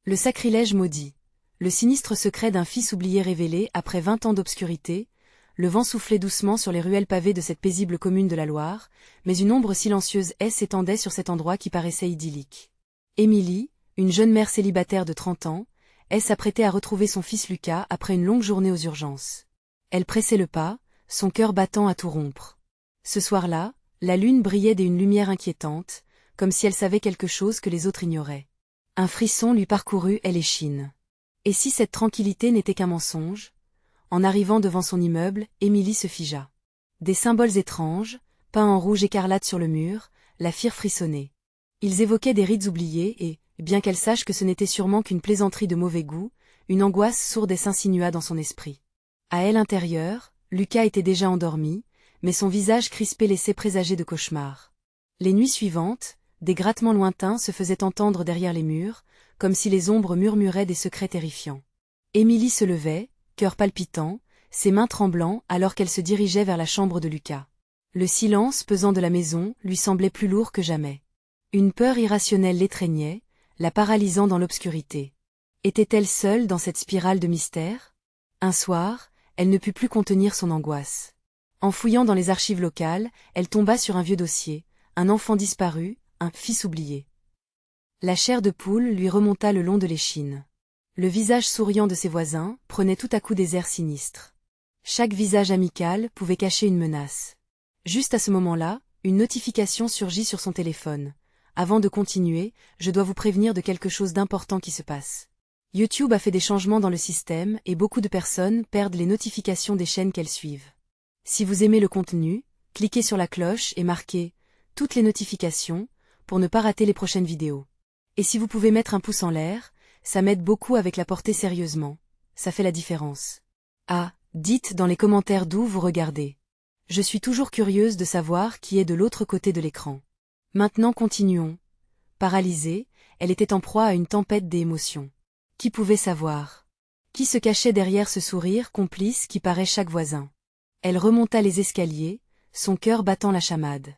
Le sacrilège maudit. Le sinistre secret d'un fils oublié révélé après 20 ans d'obscurité. Le vent soufflait doucement sur les ruelles pavées de cette paisible commune de la Loire, mais une ombre silencieuse s'étendait sur cet endroit qui paraissait idyllique. Émilie, une jeune mère célibataire de 30 ans, s'apprêtait à retrouver son fils Lucas après une longue journée aux urgences. Elle pressait le pas, son cœur battant à tout rompre. Ce soir-là, la lune brillait d'une lumière inquiétante, comme si elle savait quelque chose que les autres ignoraient. Un frisson lui parcourut l'échine. Et si cette tranquillité n'était qu'un mensonge? En arrivant devant son immeuble, Émilie se figea. Des symboles étranges, peints en rouge écarlate sur le mur, la firent frissonner. Ils évoquaient des rites oubliés et, bien qu'elle sache que ce n'était sûrement qu'une plaisanterie de mauvais goût, une angoisse sourde s'insinua dans son esprit. À elle intérieure, Lucas était déjà endormi, mais son visage crispé laissait présager de cauchemars. Les nuits suivantes, des grattements lointains se faisaient entendre derrière les murs, comme si les ombres murmuraient des secrets terrifiants. Émilie se levait, cœur palpitant, ses mains tremblant alors qu'elle se dirigeait vers la chambre de Lucas. Le silence pesant de la maison lui semblait plus lourd que jamais. Une peur irrationnelle l'étreignait, la paralysant dans l'obscurité. Était-elle seule dans cette spirale de mystère? Un soir, elle ne put plus contenir son angoisse. En fouillant dans les archives locales, elle tomba sur un vieux dossier, un enfant disparu, un fils oublié. La chair de poule lui remonta le long de l'échine. Le visage souriant de ses voisins prenait tout à coup des airs sinistres. Chaque visage amical pouvait cacher une menace. Juste à ce moment-là, une notification surgit sur son téléphone. Avant de continuer, je dois vous prévenir de quelque chose d'important qui se passe. YouTube a fait des changements dans le système et beaucoup de personnes perdent les notifications des chaînes qu'elles suivent. Si vous aimez le contenu, cliquez sur la cloche et marquez « Toutes les notifications » pour ne pas rater les prochaines vidéos. Et si vous pouvez mettre un pouce en l'air, ça m'aide beaucoup avec la portée sérieusement. Ça fait la différence. Ah, dites dans les commentaires d'où vous regardez. Je suis toujours curieuse de savoir qui est de l'autre côté de l'écran. Maintenant continuons. Paralysée, elle était en proie à une tempête d'émotions. Qui pouvait savoir? Qui se cachait derrière ce sourire complice qui paraît chaque voisin? Elle remonta les escaliers, son cœur battant la chamade.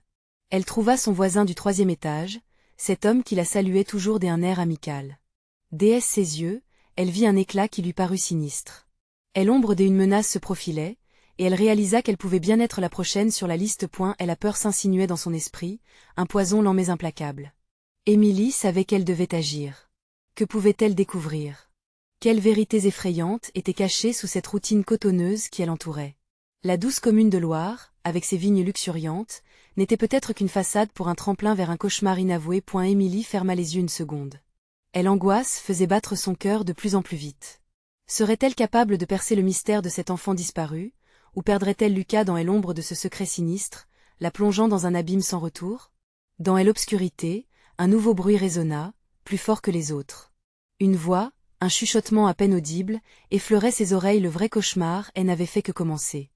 Elle trouva son voisin du 3e étage, cet homme qui la saluait toujours d'un air amical. Déesse ses yeux, elle vit un éclat qui lui parut sinistre. L'ombre d'une menace se profilait, et elle réalisa qu'elle pouvait bien être la prochaine sur la liste. La peur s'insinuait dans son esprit, un poison lent mais implacable. Émilie savait qu'elle devait agir. Que pouvait-elle découvrir? Quelles vérités effrayantes étaient cachées sous cette routine cotonneuse qui l'entourait? La douce commune de Loire, avec ses vignes luxuriantes, n'était peut-être qu'une façade pour un tremplin vers un cauchemar inavoué. Émilie ferma les yeux une seconde. L'angoisse faisait battre son cœur de plus en plus vite. Serait-elle capable de percer le mystère de cet enfant disparu, ou perdrait-elle Lucas dans l'ombre de ce secret sinistre, la plongeant dans un abîme sans retour? Dans l'obscurité, un nouveau bruit résonna, plus fort que les autres. Une voix, un chuchotement à peine audible, effleurait ses oreilles. Le vrai cauchemar n'avait fait que commencer.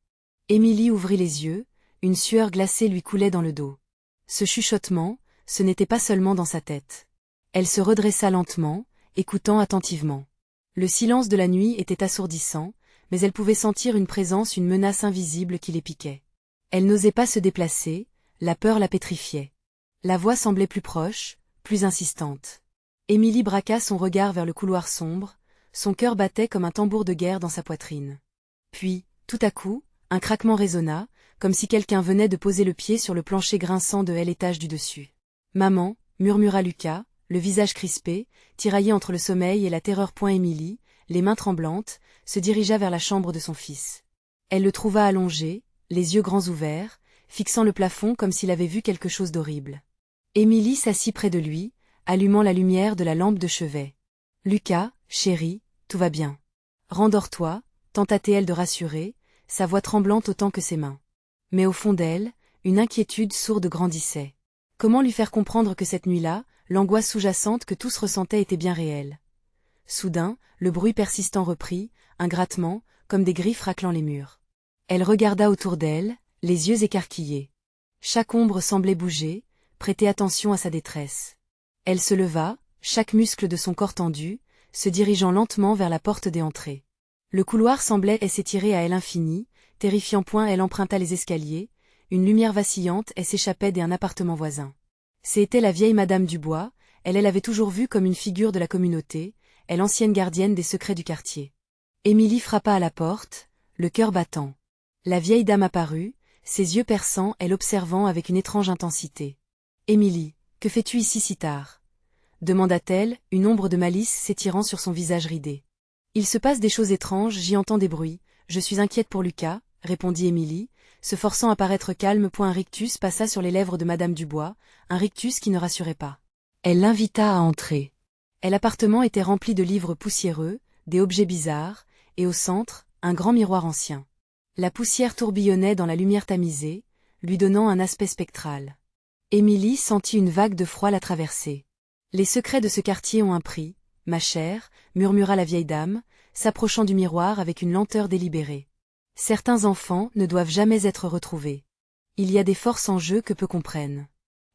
Émilie ouvrit les yeux, une sueur glacée lui coulait dans le dos. Ce chuchotement, ce n'était pas seulement dans sa tête. Elle se redressa lentement, écoutant attentivement. Le silence de la nuit était assourdissant, mais elle pouvait sentir une présence, une menace invisible qui les piquait. Elle n'osait pas se déplacer, la peur la pétrifiait. La voix semblait plus proche, plus insistante. Émilie braqua son regard vers le couloir sombre, son cœur battait comme un tambour de guerre dans sa poitrine. Puis, tout à coup, un craquement résonna, comme si quelqu'un venait de poser le pied sur le plancher grinçant de l'étage du dessus. « Maman » murmura Lucas, le visage crispé, tiraillé entre le sommeil et la terreur. Émilie, les mains tremblantes, se dirigea vers la chambre de son fils. Elle le trouva allongé, les yeux grands ouverts, fixant le plafond comme s'il avait vu quelque chose d'horrible. Émilie s'assit près de lui, allumant la lumière de la lampe de chevet. « Lucas, chéri, tout va bien. Rendors-toi » tenta-t-elle de rassurer, sa voix tremblante autant que ses mains. Mais au fond d'elle, une inquiétude sourde grandissait. Comment lui faire comprendre que cette nuit-là, l'angoisse sous-jacente que tous ressentaient était bien réelle? Soudain, le bruit persistant reprit, un grattement, comme des griffes raclant les murs. Elle regarda autour d'elle, les yeux écarquillés. Chaque ombre semblait bouger, prêter attention à sa détresse. Elle se leva, chaque muscle de son corps tendu, se dirigeant lentement vers la porte d'entrée. Le couloir semblait s'étirer à l'infini, terrifiant. Elle emprunta les escaliers, une lumière vacillante s'échappait d'un appartement voisin. C'était la vieille Madame Dubois, elle l'avait toujours vue comme une figure de la communauté, est l'ancienne gardienne des secrets du quartier. Émilie frappa à la porte, le cœur battant. La vieille dame apparut, ses yeux perçants, elle observant avec une étrange intensité. « Émilie, que fais-tu ici si tard ?» demanda-t-elle, une ombre de malice s'étirant sur son visage ridé. « Il se passe des choses étranges, j'y entends des bruits, je suis inquiète pour Lucas, » répondit Émilie, se forçant à paraître calme. Un rictus passa sur les lèvres de Madame Dubois, un rictus qui ne rassurait pas. Elle l'invita à entrer. L'appartement était rempli de livres poussiéreux, des objets bizarres, et au centre, un grand miroir ancien. La poussière tourbillonnait dans la lumière tamisée, lui donnant un aspect spectral. Émilie sentit une vague de froid la traverser. « Les secrets de ce quartier ont un prix, ma chère, » murmura la vieille dame, s'approchant du miroir avec une lenteur délibérée. « Certains enfants ne doivent jamais être retrouvés. Il y a des forces en jeu que peu comprennent.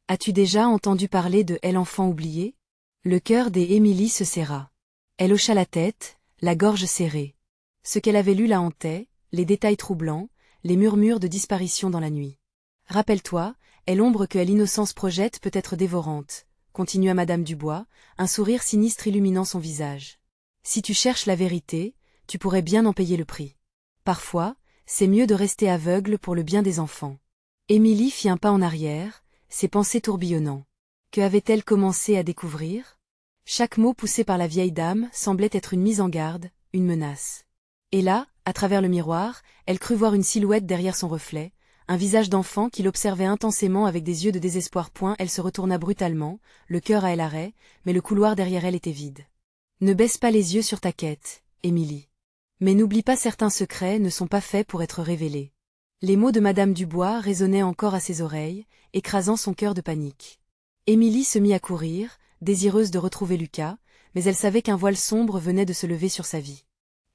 As-tu déjà entendu parler de l'enfant oublié ?» Le cœur d'Émilie se serra. Elle hocha la tête, la gorge serrée. Ce qu'elle avait lu la hantait, les détails troublants, les murmures de disparition dans la nuit. « Rappelle-toi, l'ombre que l'innocence projette peut être dévorante, » continua Madame Dubois, un sourire sinistre illuminant son visage. « Si tu cherches la vérité, tu pourrais bien en payer le prix. Parfois, c'est mieux de rester aveugle pour le bien des enfants. » Émilie fit un pas en arrière, ses pensées tourbillonnant. Que avait-elle commencé à découvrir? Chaque mot poussé par la vieille dame semblait être une mise en garde, une menace. Et là, à travers le miroir, elle crut voir une silhouette derrière son reflet, un visage d'enfant qui l'observait intensément avec des yeux de désespoir. Elle se retourna brutalement, le cœur à l'arrêt, mais le couloir derrière elle était vide. Ne baisse pas les yeux sur ta quête, Émilie. Mais n'oublie pas, certains secrets ne sont pas faits pour être révélés. Les mots de Madame Dubois résonnaient encore à ses oreilles, écrasant son cœur de panique. Émilie se mit à courir, désireuse de retrouver Lucas, mais elle savait qu'un voile sombre venait de se lever sur sa vie.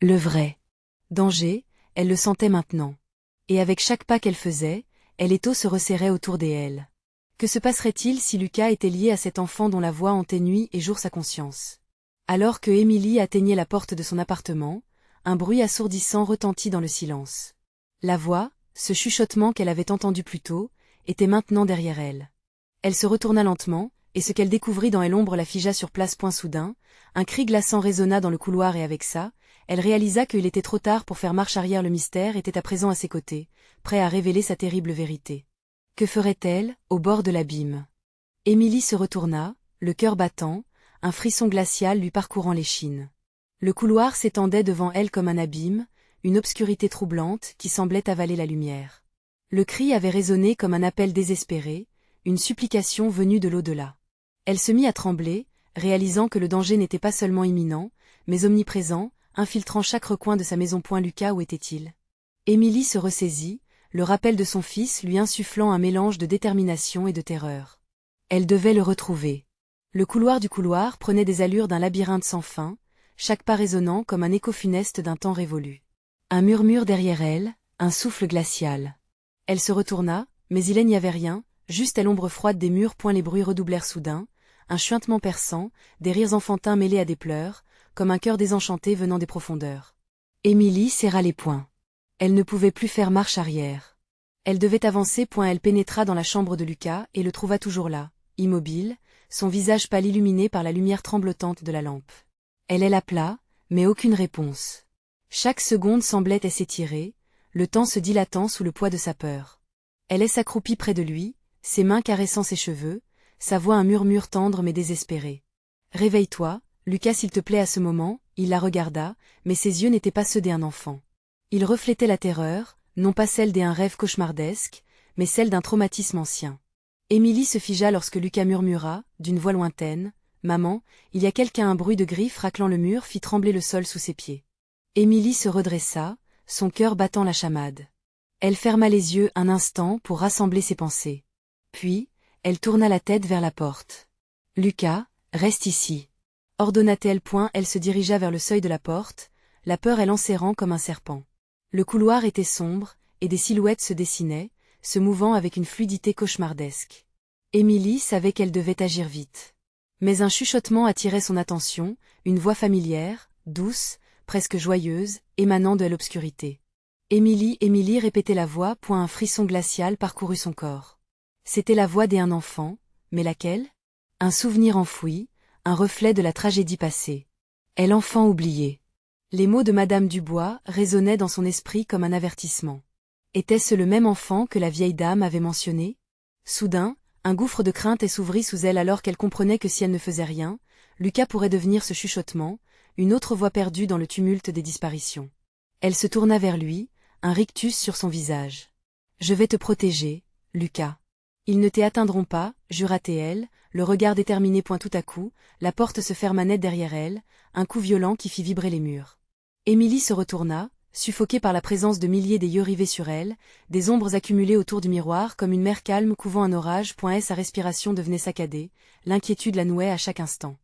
Le vrai danger, elle le sentait maintenant. Et avec chaque pas qu'elle faisait, l'étau se resserrait autour d'elle. Que se passerait-il si Lucas était lié à cet enfant dont la voix hantait nuit et jour sa conscience? Alors que Émilie atteignait la porte de son appartement, un bruit assourdissant retentit dans le silence. La voix, ce chuchotement qu'elle avait entendu plus tôt, était maintenant derrière elle. Elle se retourna lentement, et ce qu'elle découvrit dans l'ombre la figea sur place. Soudain, un cri glaçant résonna dans le couloir et avec ça, elle réalisa qu'il était trop tard pour faire marche arrière. Le mystère était à présent à ses côtés, prêt à révéler sa terrible vérité. Que ferait-elle, au bord de l'abîme? Émilie se retourna, le cœur battant, un frisson glacial lui parcourant l'échine. Le couloir s'étendait devant elle comme un abîme, une obscurité troublante qui semblait avaler la lumière. Le cri avait résonné comme un appel désespéré, une supplication venue de l'au-delà. Elle se mit à trembler, réalisant que le danger n'était pas seulement imminent, mais omniprésent, infiltrant chaque recoin de sa maison. Lucas, où était-il? Émilie se ressaisit, le rappel de son fils lui insufflant un mélange de détermination et de terreur. Elle devait le retrouver. Le couloir du couloir prenait des allures d'un labyrinthe sans fin, chaque pas résonnant comme un écho funeste d'un temps révolu. Un murmure derrière elle, un souffle glacial. Elle se retourna, mais il n'y avait rien, juste l'ombre froide des murs. Les bruits redoublèrent soudain, un chuintement perçant, des rires enfantins mêlés à des pleurs, comme un cœur désenchanté venant des profondeurs. Émilie serra les poings. Elle ne pouvait plus faire marche arrière. Elle devait avancer. Elle pénétra dans la chambre de Lucas et le trouva toujours là, immobile, son visage pâle illuminé par la lumière tremblotante de la lampe. Elle l'appela, mais aucune réponse. Chaque seconde semblait s'étirer, le temps se dilatant sous le poids de sa peur. Elle s'accroupit près de lui, ses mains caressant ses cheveux, sa voix un murmure tendre mais désespéré. « Réveille-toi, Lucas, s'il te plaît. » À ce moment, il la regarda, mais ses yeux n'étaient pas ceux d'un enfant. Ils reflétaient la terreur, non pas celle d'un rêve cauchemardesque, mais celle d'un traumatisme ancien. Émilie se figea lorsque Lucas murmura, d'une voix lointaine, « Maman, il y a quelqu'un ?» Un bruit de griffes raclant le mur fit trembler le sol sous ses pieds. Émilie se redressa, son cœur battant la chamade. Elle ferma les yeux un instant pour rassembler ses pensées. Puis, elle tourna la tête vers la porte. « Lucas, reste ici. » ordonna-t-elle. Elle se dirigea vers le seuil de la porte, la peur l'enserrant comme un serpent. Le couloir était sombre, et des silhouettes se dessinaient, se mouvant avec une fluidité cauchemardesque. Émilie savait qu'elle devait agir vite. Mais un chuchotement attirait son attention, une voix familière, douce, presque joyeuse, émanant de l'obscurité. « Émilie, Émilie » répétait la voix. Un frisson glacial parcourut son corps. C'était la voix d'un enfant, mais laquelle? Un souvenir enfoui, un reflet de la tragédie passée. Elle enfant oublié. Les mots de Madame Dubois résonnaient dans son esprit comme un avertissement. Était-ce le même enfant que la vieille dame avait mentionné? Soudain, un gouffre de crainte s'ouvrit sous elle alors qu'elle comprenait que si elle ne faisait rien, Lucas pourrait devenir ce chuchotement, une autre voix perdue dans le tumulte des disparitions. Elle se tourna vers lui, un rictus sur son visage. « Je vais te protéger, Lucas. Ils ne t'atteindront pas, jura-t-elle, le regard déterminé point tout à coup, la porte se ferma net derrière elle, un coup violent qui fit vibrer les murs. Émilie se retourna, suffoquée par la présence de milliers des yeux rivés sur elle, des ombres accumulées autour du miroir comme une mer calme couvant un orage. Sa respiration devenait saccadée, l'inquiétude la nouait à chaque instant.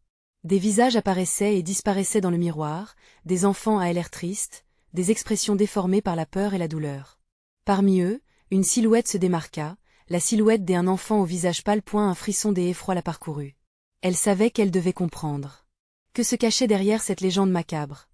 Des visages apparaissaient et disparaissaient dans le miroir, des enfants à l'air triste, des expressions déformées par la peur et la douleur. Parmi eux, une silhouette se démarqua, la silhouette d'un enfant au visage pâle. Un frisson des effrois la parcourut. Elle savait qu'elle devait comprendre. Que se cachait derrière cette légende macabre?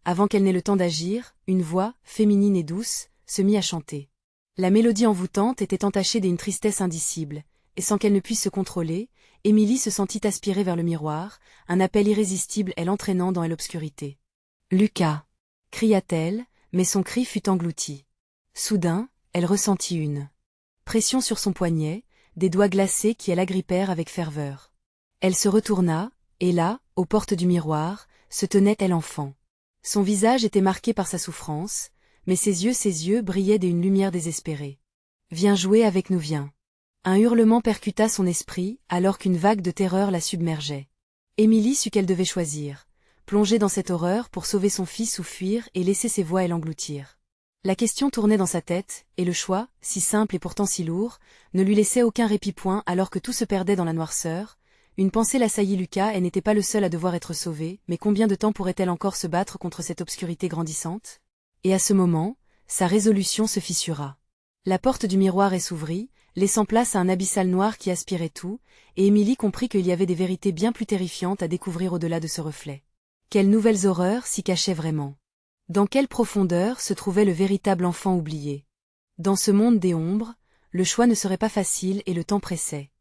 Avant qu'elle n'ait le temps d'agir, une voix, féminine et douce, se mit à chanter. La mélodie envoûtante était entachée d'une tristesse indicible, et sans qu'elle ne puisse se contrôler, Émilie se sentit aspirer vers le miroir, un appel irrésistible elle entraînant dans elle l'obscurité. « Lucas !» cria-t-elle, mais son cri fut englouti. Soudain, elle ressentit une pression sur son poignet, des doigts glacés qui elle agrippèrent avec ferveur. Elle se retourna, et là, aux portes du miroir, se tenait elle enfant. Son visage était marqué par sa souffrance, mais ses yeux brillaient d'une lumière désespérée. « Viens jouer avec nous, viens !» Un hurlement percuta son esprit, alors qu'une vague de terreur la submergeait. Émilie sut qu'elle devait choisir, plonger dans cette horreur pour sauver son fils ou fuir et laisser ses voix l'engloutir. La question tournait dans sa tête, et le choix, si simple et pourtant si lourd, ne lui laissait aucun répit. Alors que tout se perdait dans la noirceur, une pensée l'assaillit. Lucas, elle n'était pas le seul à devoir être sauvé, mais combien de temps pourrait-elle encore se battre contre cette obscurité grandissante? Et à ce moment, sa résolution se fissura. La porte du miroir s'ouvrit, laissant place à un abyssal noir qui aspirait tout, et Émilie comprit qu'il y avait des vérités bien plus terrifiantes à découvrir au-delà de ce reflet. Quelles nouvelles horreurs s'y cachaient vraiment? Dans quelle profondeur se trouvait le véritable enfant oublié? Dans ce monde des ombres, le choix ne serait pas facile et le temps pressait.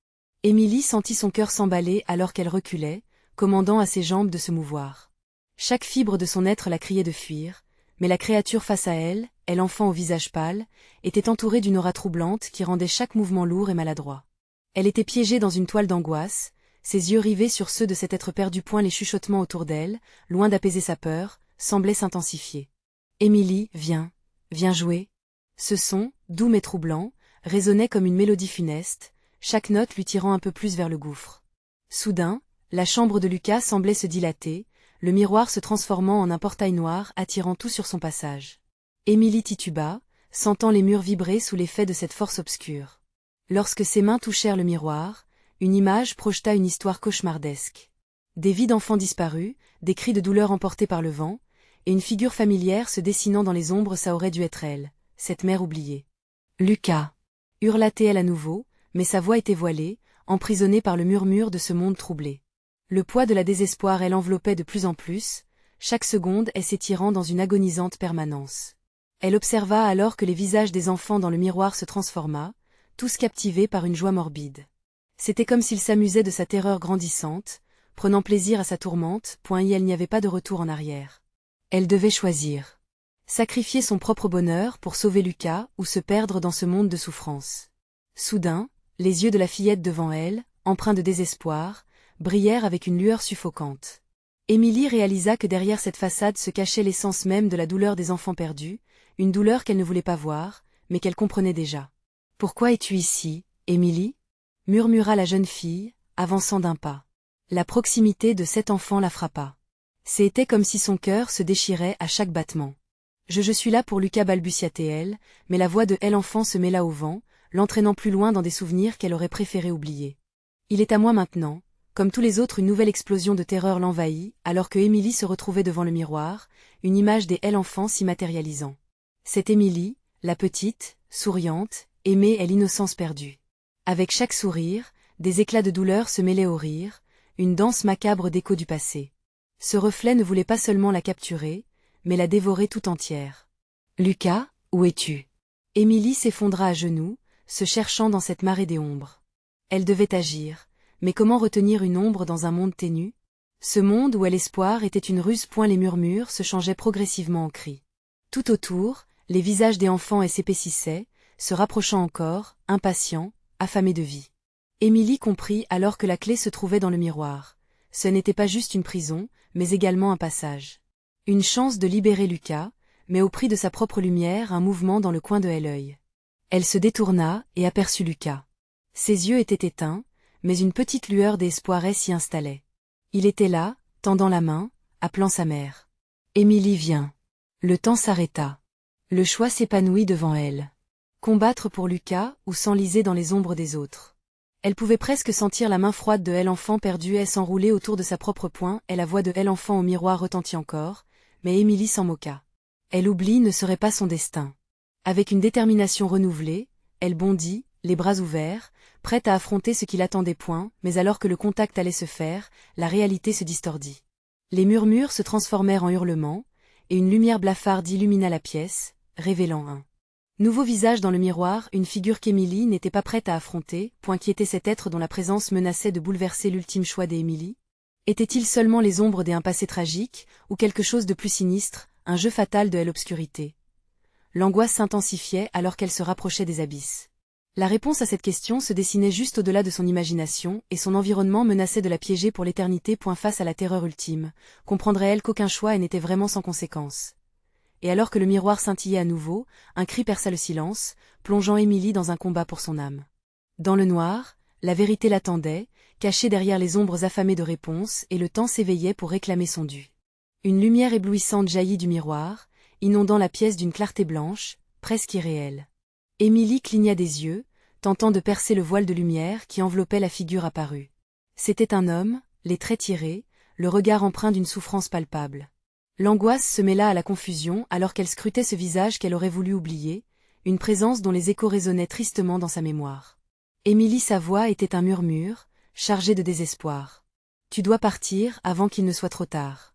Émilie sentit son cœur s'emballer alors qu'elle reculait, commandant à ses jambes de se mouvoir. Chaque fibre de son être la criait de fuir, mais la créature face à elle, elle enfant au visage pâle, était entourée d'une aura troublante qui rendait chaque mouvement lourd et maladroit. Elle était piégée dans une toile d'angoisse, ses yeux rivés sur ceux de cet être perdu. Les chuchotements autour d'elle, loin d'apaiser sa peur, semblaient s'intensifier. « Émilie, viens jouer !» Ce son, doux mais troublant, résonnait comme une mélodie funeste, chaque note lui tirant un peu plus vers le gouffre. Soudain, la chambre de Lucas semblait se dilater, le miroir se transformant en un portail noir attirant tout sur son passage. Émilie tituba, sentant les murs vibrer sous l'effet de cette force obscure. Lorsque ses mains touchèrent le miroir, une image projeta une histoire cauchemardesque. Des vies d'enfants disparus, des cris de douleur emportés par le vent, et une figure familière se dessinant dans les ombres. Ça aurait dû être elle, cette mère oubliée. « Lucas !» hurla-t-elle à nouveau, mais sa voix était voilée, emprisonnée par le murmure de ce monde troublé. Le poids de la désespoir l'enveloppait de plus en plus, chaque seconde s'étirant dans une agonisante permanence. Elle observa alors que les visages des enfants dans le miroir se transforma, tous captivés par une joie morbide. C'était comme s'ils s'amusaient de sa terreur grandissante, prenant plaisir à sa tourmente. Elle n'y avait pas de retour en arrière. Elle devait choisir. Sacrifier son propre bonheur pour sauver Lucas ou se perdre dans ce monde de souffrance. Soudain, les yeux de la fillette devant elle, empreints de désespoir, brillèrent avec une lueur suffocante. Émilie réalisa que derrière cette façade se cachait l'essence même de la douleur des enfants perdus, une douleur qu'elle ne voulait pas voir, mais qu'elle comprenait déjà. « Pourquoi es-tu ici, Émilie ?» murmura la jeune fille, avançant d'un pas. La proximité de cet enfant la frappa. C'était comme si son cœur se déchirait à chaque battement. « Je suis là pour Lucas » balbutia-t-elle, mais la voix de l'enfant se mêla au vent, l'entraînant plus loin dans des souvenirs qu'elle aurait préféré oublier. « Il est à moi maintenant !» Comme tous les autres, une nouvelle explosion de terreur l'envahit, alors que Émilie se retrouvait devant le miroir, une image des enfants s'y matérialisant. Cette Émilie, la petite, souriante, aimée est l'innocence perdue. Avec chaque sourire, des éclats de douleur se mêlaient au rire, une danse macabre d'échos du passé. Ce reflet ne voulait pas seulement la capturer, mais la dévorer tout entière. « Lucas, où es-tu » Émilie s'effondra à genoux, se cherchant dans cette marée des ombres. Elle devait agir, mais comment retenir une ombre dans un monde ténu? Ce monde où est l'espoir était une ruse. Les murmures se changeaient progressivement en cris. Tout autour, les visages des enfants s'épaississaient, se rapprochant encore, impatients, affamés de vie. Émilie comprit alors que la clé se trouvait dans le miroir. Ce n'était pas juste une prison, mais également un passage. Une chance de libérer Lucas, mais au prix de sa propre lumière. Un mouvement dans le coin de l'œil. Elle se détourna et aperçut Lucas. Ses yeux étaient éteints, mais une petite lueur d'espoir s'y installait. Il était là, tendant la main, appelant sa mère. Émilie, viens. Le temps s'arrêta. Le choix s'épanouit devant elle. Combattre pour Lucas ou s'enliser dans les ombres des autres. Elle pouvait presque sentir la main froide de l'enfant perdu s'enrouler autour de sa propre poing, et la voix de l'enfant au miroir retentit encore, mais Émilie s'en moqua. Elle oublie ne serait pas son destin. Avec une détermination renouvelée, elle bondit, les bras ouverts, prête à affronter ce qui l'attendait. Mais alors que le contact allait se faire, la réalité se distordit. Les murmures se transformèrent en hurlements, et une lumière blafarde illumina la pièce, révélant un nouveau visage dans le miroir, une figure qu'Émilie n'était pas prête à affronter. Qui était cet être dont la présence menaçait de bouleverser l'ultime choix d'Émilie? Était-il seulement les ombres d'un passé tragique, ou quelque chose de plus sinistre, un jeu fatal de l'obscurité? L'angoisse s'intensifiait alors qu'elle se rapprochait des abysses. La réponse à cette question se dessinait juste au-delà de son imagination, et son environnement menaçait de la piéger pour l'éternité. Face à la terreur ultime, comprendrait-elle qu'aucun choix n'était vraiment sans conséquence? Et alors que le miroir scintillait à nouveau, un cri perça le silence, plongeant Émilie dans un combat pour son âme. Dans le noir, la vérité l'attendait, cachée derrière les ombres affamées de réponses, et le temps s'éveillait pour réclamer son dû. Une lumière éblouissante jaillit du miroir, inondant la pièce d'une clarté blanche, presque irréelle. Émilie cligna des yeux, tentant de percer le voile de lumière qui enveloppait la figure apparue. C'était un homme, les traits tirés, le regard empreint d'une souffrance palpable. L'angoisse se mêla à la confusion alors qu'elle scrutait ce visage qu'elle aurait voulu oublier, une présence dont les échos résonnaient tristement dans sa mémoire. Émilie, sa voix était un murmure, chargé de désespoir. Tu dois partir avant qu'il ne soit trop tard.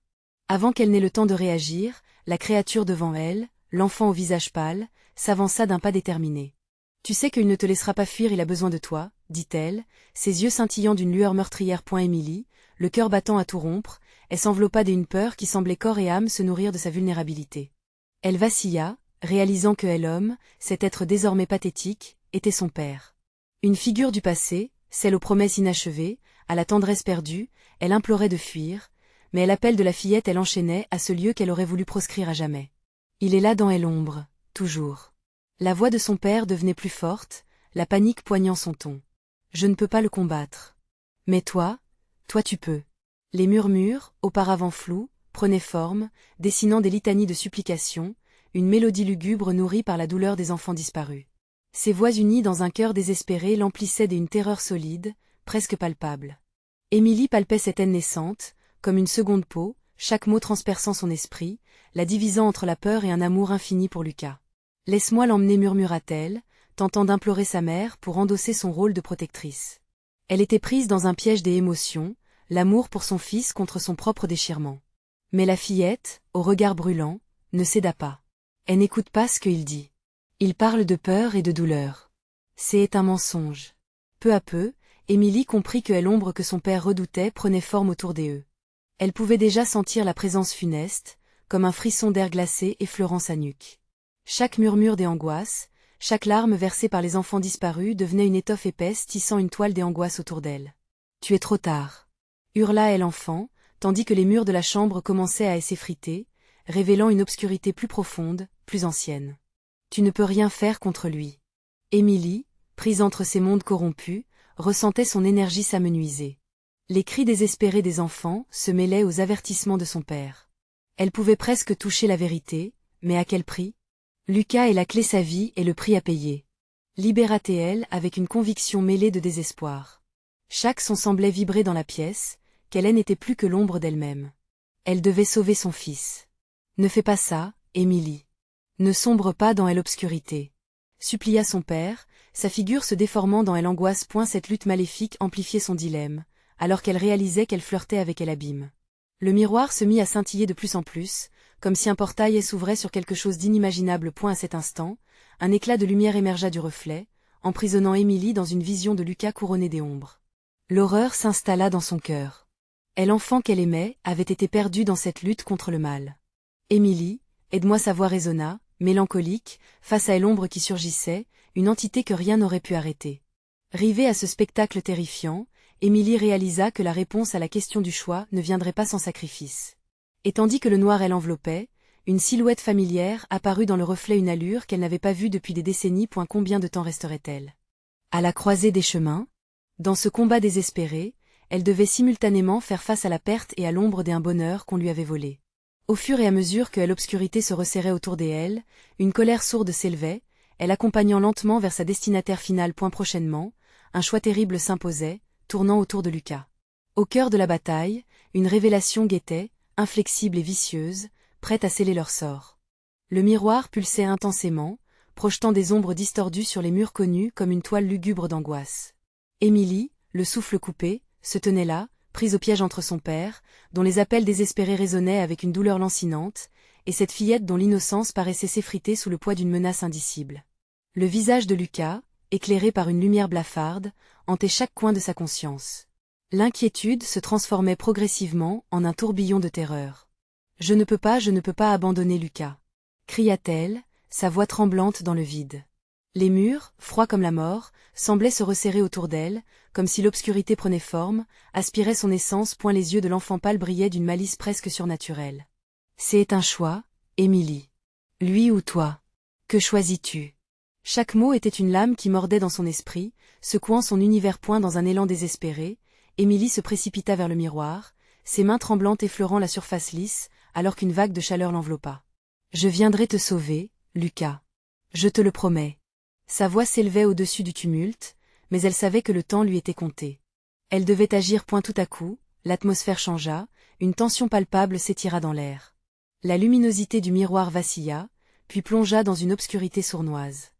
Avant qu'elle n'ait le temps de réagir, la créature devant elle, l'enfant au visage pâle, s'avança d'un pas déterminé. Tu sais qu'il ne te laissera pas fuir, il a besoin de toi, dit-elle, ses yeux scintillant d'une lueur meurtrière. Émilie, le cœur battant à tout rompre, elle s'enveloppa d'une peur qui semblait corps et âme se nourrir de sa vulnérabilité. Elle vacilla, réalisant que l'homme, cet être désormais pathétique, était son père. Une figure du passé, celle aux promesses inachevées, à la tendresse perdue, elle implorait de fuir, mais l'appel de la fillette elle enchaînait à ce lieu qu'elle aurait voulu proscrire à jamais. Il est là dans l'ombre, toujours. La voix de son père devenait plus forte, la panique poignant son ton. Je ne peux pas le combattre. Mais toi tu peux. Les murmures, auparavant flous, prenaient forme, dessinant des litanies de supplications, une mélodie lugubre nourrie par la douleur des enfants disparus. Ces voix unies dans un cœur désespéré l'emplissaient d'une terreur solide, presque palpable. Émilie palpait cette haine naissante, comme une seconde peau, chaque mot transperçant son esprit, la divisant entre la peur et un amour infini pour Lucas. « Laisse-moi l'emmener, murmura-t-elle, tentant d'implorer sa mère pour endosser son rôle de protectrice. Elle était prise dans un piège des émotions, l'amour pour son fils contre son propre déchirement. Mais la fillette, au regard brûlant, ne céda pas. Elle n'écoute pas ce qu'il dit. Il parle de peur et de douleur. C'est un mensonge. Peu à peu, Émilie comprit que l'ombre que son père redoutait prenait forme autour d'eux. Elle pouvait déjà sentir la présence funeste, comme un frisson d'air glacé effleurant sa nuque. Chaque murmure des angoisses, chaque larme versée par les enfants disparus devenait une étoffe épaisse tissant une toile des angoisses autour d'elle. « Tu es trop tard !» hurla l'enfant, tandis que les murs de la chambre commençaient à s'effriter, révélant une obscurité plus profonde, plus ancienne. « Tu ne peux rien faire contre lui. » Émilie, prise entre ces mondes corrompus, ressentait son énergie s'amenuiser. Les cris désespérés des enfants se mêlaient aux avertissements de son père. Elle pouvait presque toucher la vérité, mais à quel prix? Lucas est la clé, sa vie et le prix à payer. Libéra-t-elle avec une conviction mêlée de désespoir. Chaque son semblait vibrer dans la pièce, qu'elle n'était plus que l'ombre d'elle-même. Elle devait sauver son fils. Ne fais pas ça, Émilie. Ne sombre pas dans l'obscurité. Supplia son père, sa figure se déformant dans l'angoisse. Cette lutte maléfique amplifiait son dilemme, alors qu'elle réalisait qu'elle flirtait avec l'abîme. Le miroir se mit à scintiller de plus en plus, comme si un portail s'ouvrait sur quelque chose d'inimaginable. À cet instant, un éclat de lumière émergea du reflet, emprisonnant Émilie dans une vision de Lucas couronné des ombres. L'horreur s'installa dans son cœur. L'enfant qu'elle aimait avait été perdue dans cette lutte contre le mal. Émilie, aide-moi, sa voix résonna, mélancolique, face à elle l'ombre qui surgissait, une entité que rien n'aurait pu arrêter. Rivée à ce spectacle terrifiant, Émilie réalisa que la réponse à la question du choix ne viendrait pas sans sacrifice. Et tandis que le noir elle enveloppait, une silhouette familière apparut dans le reflet, une allure qu'elle n'avait pas vue depuis des décennies. Combien de temps resterait-elle à la croisée des chemins? Dans ce combat désespéré, elle devait simultanément faire face à la perte et à l'ombre d'un bonheur qu'on lui avait volé. Au fur et à mesure que l'obscurité se resserrait autour d'elle, une colère sourde s'élevait, elle accompagnant lentement vers sa destinataire finale. Prochainement, un choix terrible s'imposait, tournant autour de Lucas. Au cœur de la bataille, une révélation guettait, inflexible et vicieuse, prête à sceller leur sort. Le miroir pulsait intensément, projetant des ombres distordues sur les murs connus comme une toile lugubre d'angoisse. Émilie, le souffle coupé, se tenait là, prise au piège entre son père, dont les appels désespérés résonnaient avec une douleur lancinante, et cette fillette dont l'innocence paraissait s'effriter sous le poids d'une menace indicible. Le visage de Lucas, éclairé par une lumière blafarde, hantait chaque coin de sa conscience. L'inquiétude se transformait progressivement en un tourbillon de terreur. « Je ne peux pas abandonner Lucas !» cria-t-elle, sa voix tremblante dans le vide. Les murs, froids comme la mort, semblaient se resserrer autour d'elle, comme si l'obscurité prenait forme, aspirait son essence. Les yeux de l'enfant pâle brillaient d'une malice presque surnaturelle. « C'est un choix, Émilie. Lui ou toi? Que choisis-tu » Chaque mot était une lame qui mordait dans son esprit, secouant son univers. Dans un élan désespéré, Émilie se précipita vers le miroir, ses mains tremblantes effleurant la surface lisse, alors qu'une vague de chaleur l'enveloppa. « Je viendrai te sauver, Lucas. Je te le promets. » Sa voix s'élevait au-dessus du tumulte, mais elle savait que le temps lui était compté. Elle devait agir. Tout à coup, l'atmosphère changea, une tension palpable s'étira dans l'air. La luminosité du miroir vacilla, puis plongea dans une obscurité sournoise.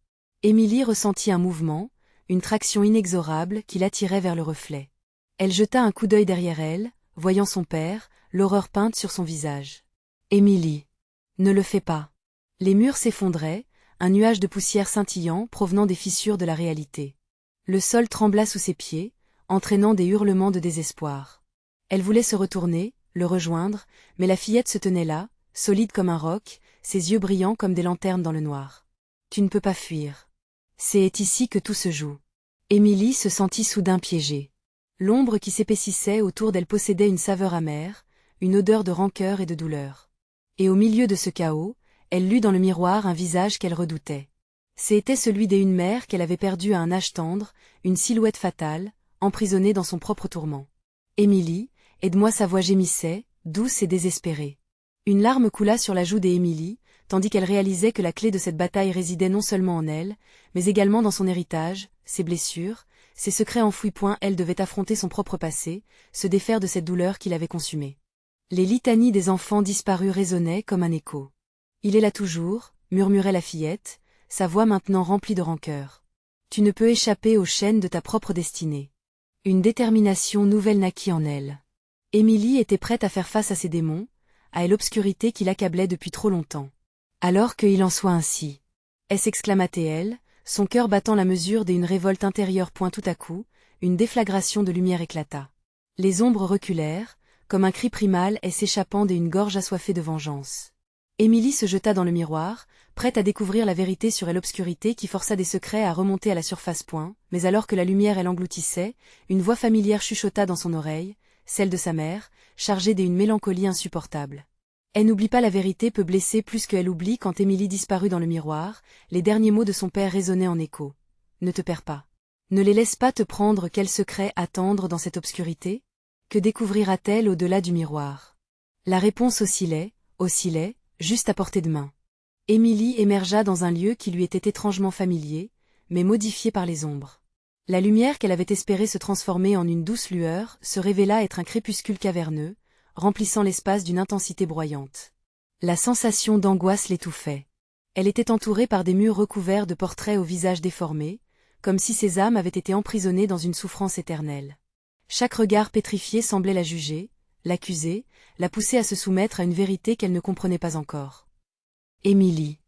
Émilie ressentit un mouvement, une traction inexorable qui l'attirait vers le reflet. Elle jeta un coup d'œil derrière elle, voyant son père, l'horreur peinte sur son visage. « Émilie, ne le fais pas !» Les murs s'effondraient, un nuage de poussière scintillant provenant des fissures de la réalité. Le sol trembla sous ses pieds, entraînant des hurlements de désespoir. Elle voulait se retourner, le rejoindre, mais la fillette se tenait là, solide comme un roc, ses yeux brillants comme des lanternes dans le noir. « Tu ne peux pas fuir. C'est ici que tout se joue. » Émilie se sentit soudain piégée. L'ombre qui s'épaississait autour d'elle possédait une saveur amère, une odeur de rancœur et de douleur. Et au milieu de ce chaos, elle lut dans le miroir un visage qu'elle redoutait. C'était celui d'une mère qu'elle avait perdue à un âge tendre, une silhouette fatale, emprisonnée dans son propre tourment. « Émilie, aide-moi !» sa voix gémissait, douce et désespérée. Une larme coula sur la joue d'Émilie, tandis qu'elle réalisait que la clé de cette bataille résidait non seulement en elle, mais également dans son héritage, ses blessures, ses secrets enfouis. Elle devait affronter son propre passé, se défaire de cette douleur qui l'avait consumée. Les litanies des enfants disparus résonnaient comme un écho. « Il est là toujours », murmurait la fillette, sa voix maintenant remplie de rancœur. « Tu ne peux échapper aux chaînes de ta propre destinée. » Une détermination nouvelle naquit en elle. Émilie était prête à faire face à ses démons, à l'obscurité qui l'accablait depuis trop longtemps. « Alors qu'il en soit ainsi !» s'exclama-t-elle, son cœur battant la mesure d'une révolte intérieure. Tout à coup, une déflagration de lumière éclata. Les ombres reculèrent, comme un cri primal s'échappant d'une gorge assoiffée de vengeance. Émilie se jeta dans le miroir, prête à découvrir la vérité sur l'obscurité qui força des secrets à remonter à la surface. Mais alors que la lumière l'engloutissait, une voix familière chuchota dans son oreille, celle de sa mère, chargée d'une mélancolie insupportable. Elle n'oublie pas la vérité peut blesser plus qu'elle oublie. Quand Émilie disparut dans le miroir, les derniers mots de son père résonnaient en écho. « Ne te perds pas. Ne les laisse pas te prendre. » Quel secret attendre dans cette obscurité? Que découvrira-t-elle au-delà du miroir? La réponse oscillait, juste à portée de main. Émilie émergea dans un lieu qui lui était étrangement familier, mais modifié par les ombres. La lumière qu'elle avait espéré se transformer en une douce lueur se révéla être un crépuscule caverneux, remplissant l'espace d'une intensité broyante. La sensation d'angoisse l'étouffait. Elle était entourée par des murs recouverts de portraits au visage déformé, comme si ces âmes avaient été emprisonnées dans une souffrance éternelle. Chaque regard pétrifié semblait la juger, l'accuser, la pousser à se soumettre à une vérité qu'elle ne comprenait pas encore. Émilie.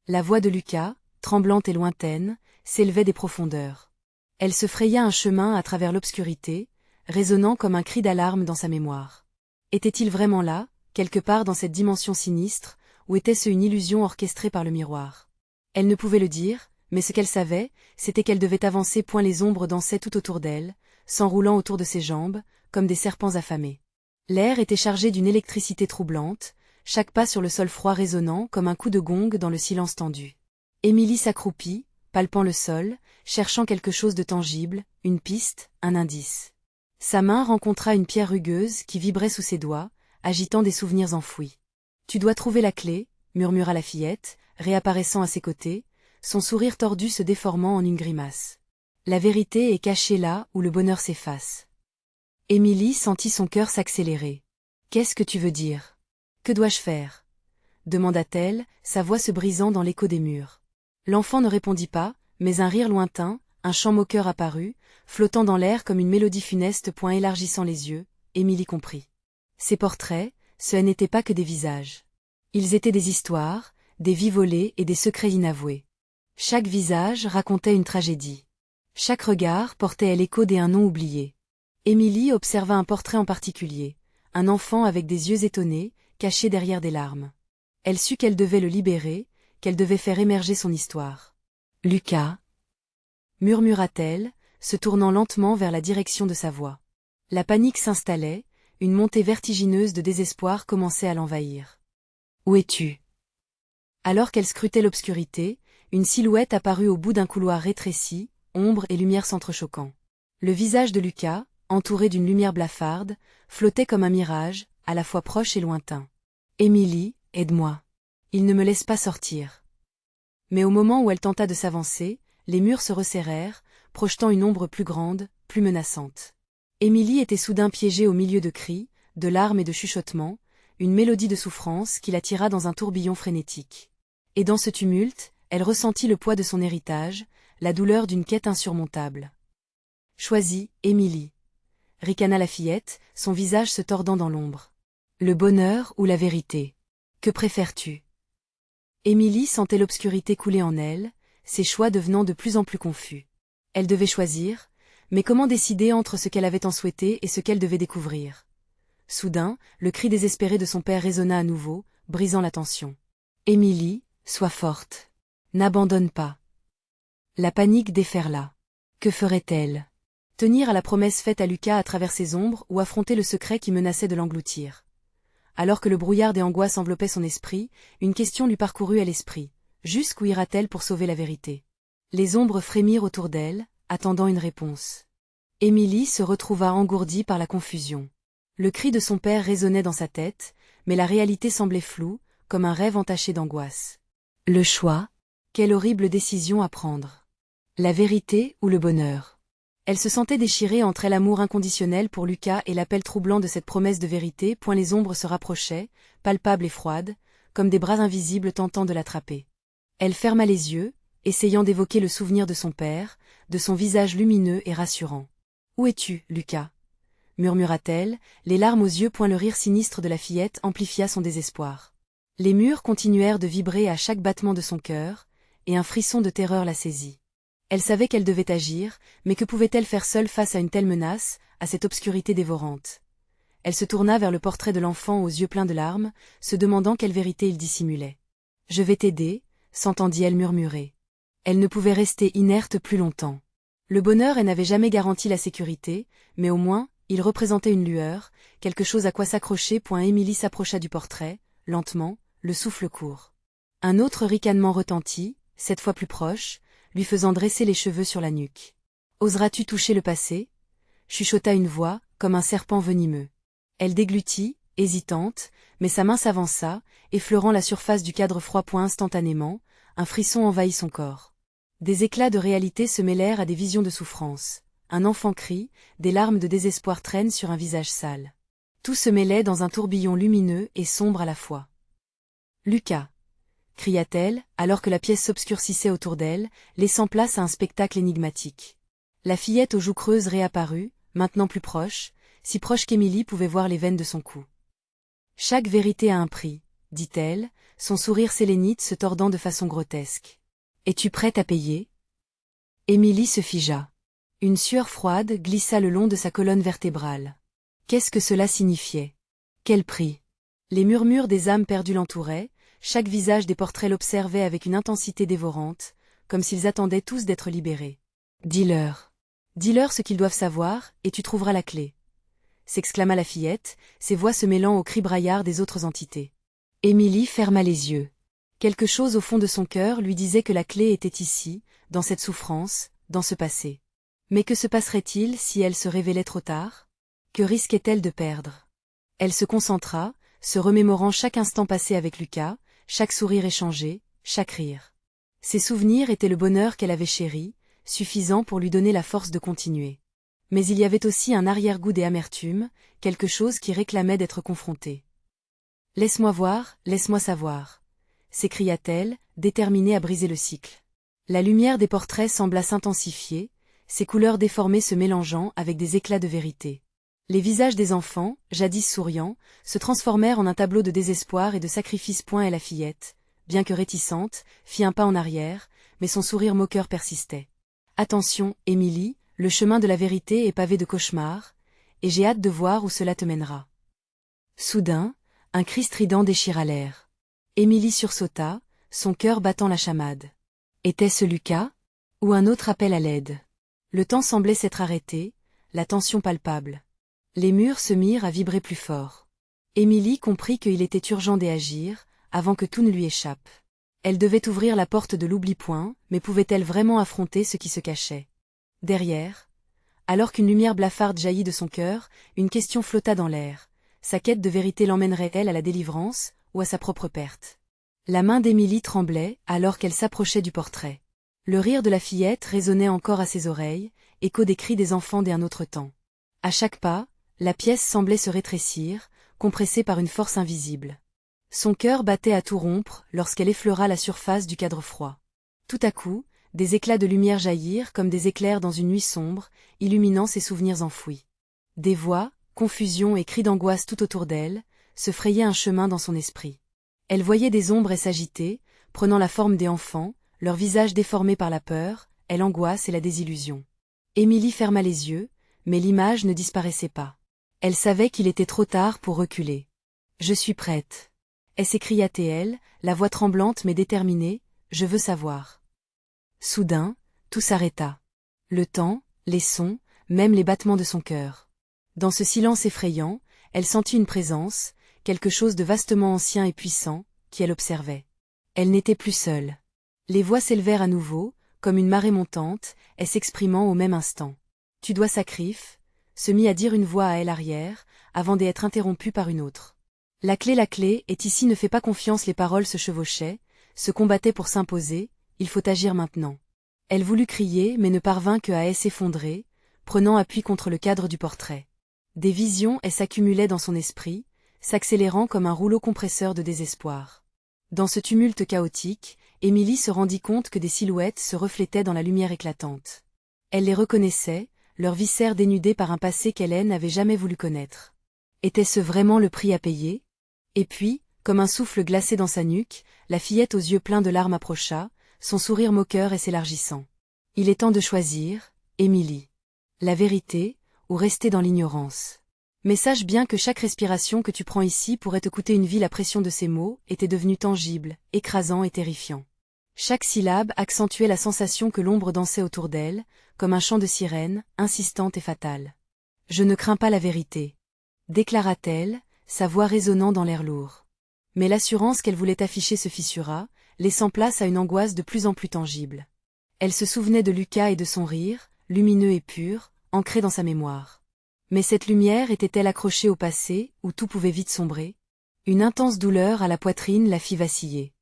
La voix de Lucas, tremblante et lointaine, s'élevait des profondeurs. Elle se fraya un chemin à travers l'obscurité, résonnant comme un cri d'alarme dans sa mémoire. Était-il vraiment là, quelque part dans cette dimension sinistre, ou était-ce une illusion orchestrée par le miroir? Elle ne pouvait le dire, mais ce qu'elle savait, c'était qu'elle devait avancer point les ombres dansaient tout autour d'elle, s'enroulant autour de ses jambes, comme des serpents affamés. L'air était chargé d'une électricité troublante, chaque pas sur le sol froid résonnant comme un coup de gong dans le silence tendu. Émilie s'accroupit, palpant le sol, cherchant quelque chose de tangible, une piste, un indice. Sa main rencontra une pierre rugueuse qui vibrait sous ses doigts, agitant des souvenirs enfouis. « Tu dois trouver la clé », murmura la fillette, réapparaissant à ses côtés, son sourire tordu se déformant en une grimace. La vérité est cachée là où le bonheur s'efface. Émilie sentit son cœur s'accélérer. « Qu'est-ce que tu veux dire? Que dois-je faire ?» demanda-t-elle, sa voix se brisant dans l'écho des murs. L'enfant ne répondit pas, mais un rire lointain, un chant moqueur apparut, flottant dans l'air comme une mélodie funeste. Élargissant les yeux, Émilie comprit. Ces portraits, ce n'étaient pas que des visages. Ils étaient des histoires, des vies volées et des secrets inavoués. Chaque visage racontait une tragédie. Chaque regard portait l'écho d'un nom oublié. Émilie observa un portrait en particulier, un enfant avec des yeux étonnés, caché derrière des larmes. Elle sut qu'elle devait le libérer, qu'elle devait faire émerger son histoire. « Lucas » murmura-t-elle, se tournant lentement vers la direction de sa voix. La panique s'installait, une montée vertigineuse de désespoir commençait à l'envahir. « Où es-tu » Alors qu'elle scrutait l'obscurité, une silhouette apparut au bout d'un couloir rétréci, ombre et lumière s'entrechoquant. Le visage de Lucas, entouré d'une lumière blafarde, flottait comme un mirage, à la fois proche et lointain. « Émilie, aide-moi. Il ne me laisse pas sortir. » Mais au moment où elle tenta de s'avancer, les murs se resserrèrent, projetant une ombre plus grande, plus menaçante. Émilie était soudain piégée au milieu de cris, de larmes et de chuchotements, une mélodie de souffrance qui la tira dans un tourbillon frénétique. Et dans ce tumulte, elle ressentit le poids de son héritage, la douleur d'une quête insurmontable. « Choisis, Émilie » ricana la fillette, son visage se tordant dans l'ombre. « Le bonheur ou la vérité? Que préfères-tu » Émilie sentait l'obscurité couler en elle, ses choix devenant de plus en plus confus. Elle devait choisir, mais comment décider entre ce qu'elle avait tant souhaité et ce qu'elle devait découvrir? Soudain, le cri désespéré de son père résonna à nouveau, brisant la tension. « Émilie, sois forte. N'abandonne pas. » La panique déferla. Que ferait-elle? Tenir à la promesse faite à Lucas à travers ses ombres ou affronter le secret qui menaçait de l'engloutir? Alors que le brouillard des angoisses enveloppait son esprit, une question lui parcourut à l'esprit. Jusqu'où ira-t-elle pour sauver la vérité? Les ombres frémirent autour d'elle, attendant une réponse. Émilie se retrouva engourdie par la confusion. Le cri de son père résonnait dans sa tête, mais la réalité semblait floue, comme un rêve entaché d'angoisse. Le choix? Quelle horrible décision à prendre? La vérité ou le bonheur? Elle se sentait déchirée entre l'amour inconditionnel pour Lucas et l'appel troublant de cette promesse de vérité. Les ombres se rapprochaient, palpables et froides, comme des bras invisibles tentant de l'attraper. Elle ferma les yeux, essayant d'évoquer le souvenir de son père, de son visage lumineux et rassurant. « Où es-tu, Lucas » murmura-t-elle, les larmes aux yeux. Le rire sinistre de la fillette amplifia son désespoir. Les murs continuèrent de vibrer à chaque battement de son cœur, et un frisson de terreur la saisit. Elle savait qu'elle devait agir, mais que pouvait-elle faire seule face à une telle menace, à cette obscurité dévorante? Elle se tourna vers le portrait de l'enfant aux yeux pleins de larmes, se demandant quelle vérité il dissimulait. « Je vais t'aider » s'entendit-elle murmurer. Elle ne pouvait rester inerte plus longtemps. Le bonheur n'avait jamais garanti la sécurité, mais au moins, il représentait une lueur, quelque chose à quoi s'accrocher. Émilie s'approcha du portrait, lentement, le souffle court. Un autre ricanement retentit, cette fois plus proche, lui faisant dresser les cheveux sur la nuque. « Oseras-tu toucher le passé » chuchota une voix, comme un serpent venimeux. Elle déglutit, hésitante, mais sa main s'avança, effleurant la surface du cadre froid. Instantanément, un frisson envahit son corps. Des éclats de réalité se mêlèrent à des visions de souffrance. Un enfant crie, des larmes de désespoir traînent sur un visage sale. Tout se mêlait dans un tourbillon lumineux et sombre à la fois. « Lucas » cria-t-elle, alors que la pièce s'obscurcissait autour d'elle, laissant place à un spectacle énigmatique. La fillette aux joues creuses réapparut, maintenant plus proche, si proche qu'Émilie pouvait voir les veines de son cou. « Chaque vérité a un prix, » dit-elle, son sourire sélénite se tordant de façon grotesque. « Es-tu prête à payer » Émilie se figea. Une sueur froide glissa le long de sa colonne vertébrale. Qu'est-ce que cela signifiait? Quel prix? Les murmures des âmes perdues l'entouraient, chaque visage des portraits l'observait avec une intensité dévorante, comme s'ils attendaient tous d'être libérés. Dis-leur. Dis-leur ce qu'ils doivent savoir, et tu trouveras la clé. S'exclama la fillette, ses voix se mêlant aux cris braillards des autres entités. Émilie ferma les yeux. Quelque chose au fond de son cœur lui disait que la clé était ici, dans cette souffrance, dans ce passé. Mais que se passerait-il si elle se révélait trop tard? Que risquait-elle de perdre? Elle se concentra, se remémorant chaque instant passé avec Lucas, chaque sourire échangé, chaque rire. Ses souvenirs étaient le bonheur qu'elle avait chéri, suffisant pour lui donner la force de continuer. Mais il y avait aussi un arrière-goût d'amertume, quelque chose qui réclamait d'être confronté. « Laisse-moi voir, laisse-moi savoir » s'écria-t-elle, déterminée à briser le cycle. La lumière des portraits sembla s'intensifier, ses couleurs déformées se mélangeant avec des éclats de vérité. Les visages des enfants, jadis souriants, se transformèrent en un tableau de désespoir et de sacrifice. Et la fillette, bien que réticente, fit un pas en arrière, mais son sourire moqueur persistait. « Attention, Émilie, le chemin de la vérité est pavé de cauchemars, et j'ai hâte de voir où cela te mènera. » Soudain, un cri strident déchira l'air. Émilie sursauta, son cœur battant la chamade. Était-ce Lucas? Ou un autre appel à l'aide? Le temps semblait s'être arrêté, la tension palpable. Les murs se mirent à vibrer plus fort. Émilie comprit qu'il était urgent d'agir, avant que tout ne lui échappe. Elle devait ouvrir la porte de l'oubli-point, mais pouvait-elle vraiment affronter ce qui se cachait? Derrière, alors qu'une lumière blafarde jaillit de son cœur, une question flotta dans l'air. Sa quête de vérité l'emmènerait-elle à la délivrance, ou à sa propre perte? La main d'Émilie tremblait, alors qu'elle s'approchait du portrait. Le rire de la fillette résonnait encore à ses oreilles, écho des cris des enfants d'un autre temps. À chaque pas, la pièce semblait se rétrécir, compressée par une force invisible. Son cœur battait à tout rompre lorsqu'elle effleura la surface du cadre froid. Tout à coup, des éclats de lumière jaillirent comme des éclairs dans une nuit sombre, illuminant ses souvenirs enfouis. Des voix, confusion et cris d'angoisse tout autour d'elle, se frayaient un chemin dans son esprit. Elle voyait des ombres s'agiter, prenant la forme des enfants, leurs visages déformés par la peur, et l'angoisse et la désillusion. Émilie ferma les yeux, mais l'image ne disparaissait pas. Elle savait qu'il était trop tard pour reculer. « Je suis prête. » Elle s'écria-t-elle, la voix tremblante mais déterminée, « Je veux savoir. » Soudain, tout s'arrêta. Le temps, les sons, même les battements de son cœur. Dans ce silence effrayant, elle sentit une présence, quelque chose de vastement ancien et puissant, qui l'observait. Elle n'était plus seule. Les voix s'élevèrent à nouveau, comme une marée montante, et s'exprimant au même instant. « Tu dois sacrifier » se mit à dire une voix à elle arrière, avant d'être interrompue par une autre. La clé est ici, ne fais pas confiance. Les paroles se chevauchaient, se combattaient pour s'imposer, il faut agir maintenant. Elle voulut crier mais ne parvint que à s'effondrer, prenant appui contre le cadre du portrait. Des visions s'accumulaient dans son esprit, s'accélérant comme un rouleau compresseur de désespoir. Dans ce tumulte chaotique, Émilie se rendit compte que des silhouettes se reflétaient dans la lumière éclatante. Elle les reconnaissait, leurs viscères dénudés par un passé qu'elle n'avait jamais voulu connaître. Était-ce vraiment le prix à payer? Et puis, comme un souffle glacé dans sa nuque, la fillette aux yeux pleins de larmes approcha, son sourire moqueur s'élargissant. Il est temps de choisir, Émilie. La vérité, ou rester dans l'ignorance. Mais sache bien que chaque respiration que tu prends ici pourrait te coûter une vie. La pression de ces mots était devenue tangible, écrasant et terrifiant. Chaque syllabe accentuait la sensation que l'ombre dansait autour d'elle, comme un chant de sirène, insistante et fatale. « Je ne crains pas la vérité », déclara-t-elle, sa voix résonnant dans l'air lourd. Mais l'assurance qu'elle voulait afficher se fissura, laissant place à une angoisse de plus en plus tangible. Elle se souvenait de Lucas et de son rire, lumineux et pur, ancré dans sa mémoire. Mais cette lumière était-elle accrochée au passé, où tout pouvait vite sombrer? Une intense douleur à la poitrine la fit vaciller.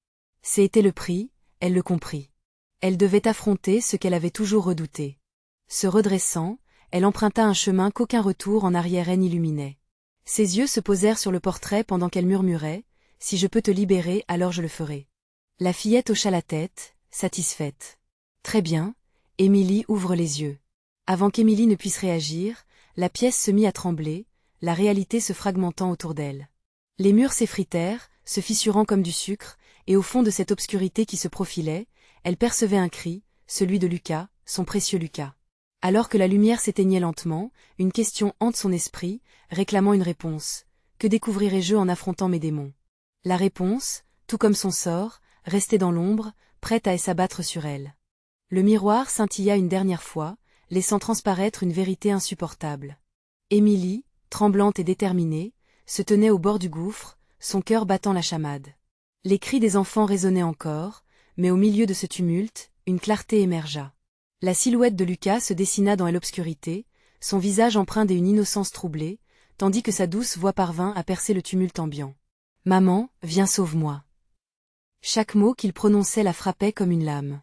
C'était le prix, elle le comprit. Elle devait affronter ce qu'elle avait toujours redouté. Se redressant, elle emprunta un chemin qu'aucun retour en arrière n'illuminait. Ses yeux se posèrent sur le portrait pendant qu'elle murmurait « Si je peux te libérer, alors je le ferai. » La fillette hocha la tête, satisfaite. « Très bien, Émilie ouvre les yeux. » Avant qu'Émilie ne puisse réagir, la pièce se mit à trembler, la réalité se fragmentant autour d'elle. Les murs s'effritèrent, se fissurant comme du sucre, et au fond de cette obscurité qui se profilait, elle percevait un cri, celui de Lucas, son précieux Lucas. Alors que la lumière s'éteignait lentement, une question hante son esprit, réclamant une réponse. Que découvrirai-je en affrontant mes démons? La réponse, tout comme son sort, restait dans l'ombre, prête à s'abattre sur elle. Le miroir scintilla une dernière fois, laissant transparaître une vérité insupportable. Émilie, tremblante et déterminée, se tenait au bord du gouffre, son cœur battant la chamade. Les cris des enfants résonnaient encore, mais au milieu de ce tumulte, une clarté émergea. La silhouette de Lucas se dessina dans l'obscurité, son visage empreint d'une innocence troublée, tandis que sa douce voix parvint à percer le tumulte ambiant. « Maman, viens sauve-moi » Chaque mot qu'il prononçait la frappait comme une lame.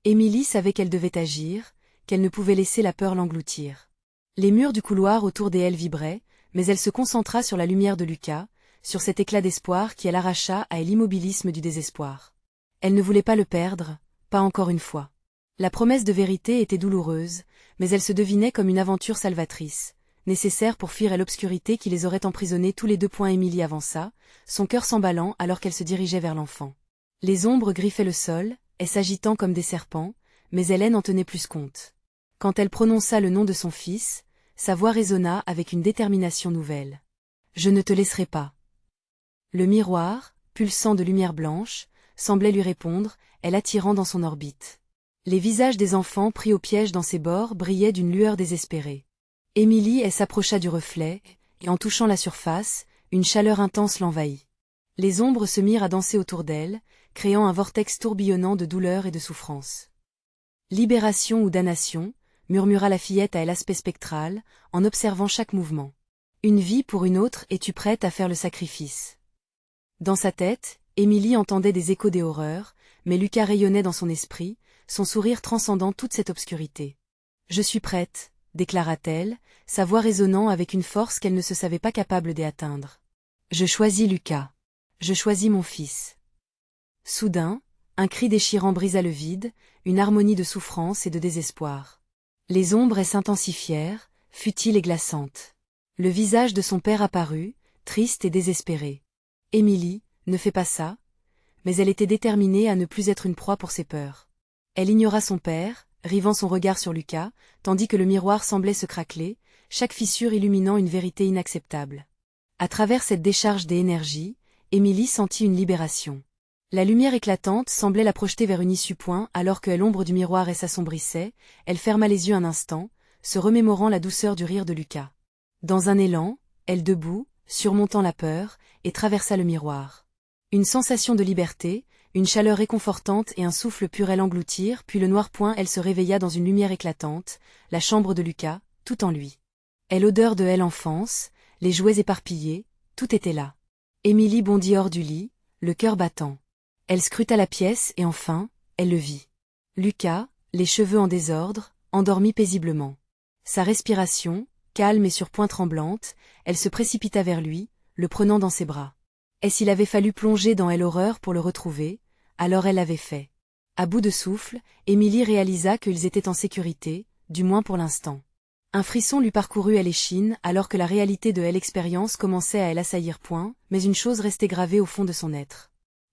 Émilie savait qu'elle devait agir, qu'elle ne pouvait laisser la peur l'engloutir. Les murs du couloir autour d'elle vibraient, mais elle se concentra sur la lumière de Lucas, sur cet éclat d'espoir qui l'arracha à l'immobilisme du désespoir. Elle ne voulait pas le perdre, pas encore une fois. La promesse de vérité était douloureuse, mais elle se devinait comme une aventure salvatrice, nécessaire pour fuir à l'obscurité qui les aurait emprisonnés tous les deux. Émilie avança, son cœur s'emballant alors qu'elle se dirigeait vers l'enfant. Les ombres griffaient le sol, s'agitant comme des serpents, mais elle n'en tenait plus compte. Quand elle prononça le nom de son fils, sa voix résonna avec une détermination nouvelle. « Je ne te laisserai pas. » Le miroir, pulsant de lumière blanche, semblait lui répondre, elle attirant dans son orbite. Les visages des enfants pris au piège dans ses bords brillaient d'une lueur désespérée. Émilie s'approcha du reflet, et en touchant la surface, une chaleur intense l'envahit. Les ombres se mirent à danser autour d'elle, créant un vortex tourbillonnant de douleur et de souffrance. « Libération ou damnation » murmura la fillette à l'aspect spectral, en observant chaque mouvement. « Une vie pour une autre, es-tu prête à faire le sacrifice ?» Dans sa tête, Émilie entendait des échos des horreurs, mais Lucas rayonnait dans son esprit, son sourire transcendant toute cette obscurité. « Je suis prête », déclara-t-elle, sa voix résonnant avec une force qu'elle ne se savait pas capable d'atteindre. « Je choisis Lucas. Je choisis mon fils. » Soudain, un cri déchirant brisa le vide, une harmonie de souffrance et de désespoir. Les ombres s'intensifièrent, futiles et glaçantes. Le visage de son père apparut, triste et désespéré. « Émilie, ne fais pas ça » mais elle était déterminée à ne plus être une proie pour ses peurs. Elle ignora son père, rivant son regard sur Lucas, tandis que le miroir semblait se craqueler, chaque fissure illuminant une vérité inacceptable. À travers cette décharge d'énergie, Émilie sentit une libération. La lumière éclatante semblait la projeter vers une issue. Alors que l'ombre du miroir s'assombrissait, elle ferma les yeux un instant, se remémorant la douceur du rire de Lucas. Dans un élan, elle debout, surmontant la peur, et traversa le miroir. Une sensation de liberté, une chaleur réconfortante et un souffle pur l'engloutirent, puis le noir. Elle se réveilla dans une lumière éclatante, la chambre de Lucas, tout en lui. L'odeur de l'enfance, les jouets éparpillés, tout était là. Émilie bondit hors du lit, le cœur battant. Elle scruta la pièce et enfin, elle le vit. Lucas, les cheveux en désordre, endormi paisiblement. Sa respiration, calme et sur point tremblante, elle se précipita vers lui, le prenant dans ses bras. S'il avait fallu plonger dans l'horreur pour le retrouver, alors elle l'avait fait. À bout de souffle, Émilie réalisa qu'ils étaient en sécurité, du moins pour l'instant. Un frisson lui parcourut l'échine alors que la réalité de l'expérience commençait à l'assaillir. Mais une chose restait gravée au fond de son être.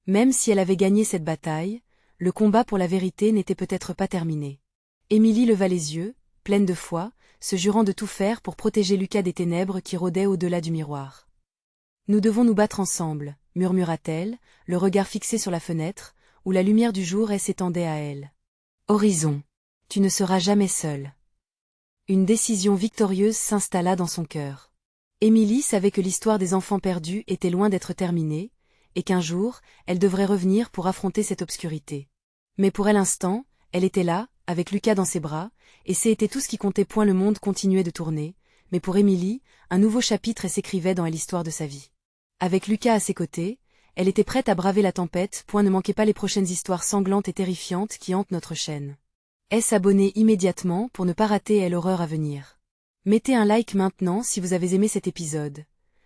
Même si elle avait gagné cette bataille, le combat pour la vérité n'était peut-être pas terminé. Émilie leva les yeux, pleine de foi, se jurant de tout faire pour protéger Lucas des ténèbres qui rôdaient au-delà du miroir. « Nous devons nous battre ensemble » murmura-t-elle, le regard fixé sur la fenêtre, où la lumière du jour s'étendait à elle. « Horizon, tu ne seras jamais seule. » Une décision victorieuse s'installa dans son cœur. Émilie savait que l'histoire des enfants perdus était loin d'être terminée, et qu'un jour, elle devrait revenir pour affronter cette obscurité. Mais pour l'instant, elle était là, avec Lucas dans ses bras, et c'était tout ce qui comptait. Le monde continuait de tourner, mais pour Émilie, un nouveau chapitre s'écrivait dans l'histoire de sa vie. Avec Lucas à ses côtés, elle était prête à braver la tempête. Ne manquez pas les prochaines histoires sanglantes et terrifiantes qui hantent notre chaîne. S'abonner immédiatement pour ne pas rater l'horreur à venir. Mettez un like maintenant si vous avez aimé cet épisode.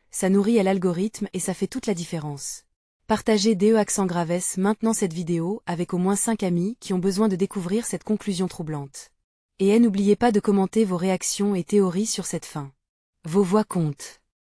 Ça nourrit l'algorithme et ça fait toute la différence. Partagez /graves maintenant cette vidéo avec au moins 5 amis qui ont besoin de découvrir cette conclusion troublante. Et n'oubliez pas de commenter vos réactions et théories sur cette fin. Vos voix comptent.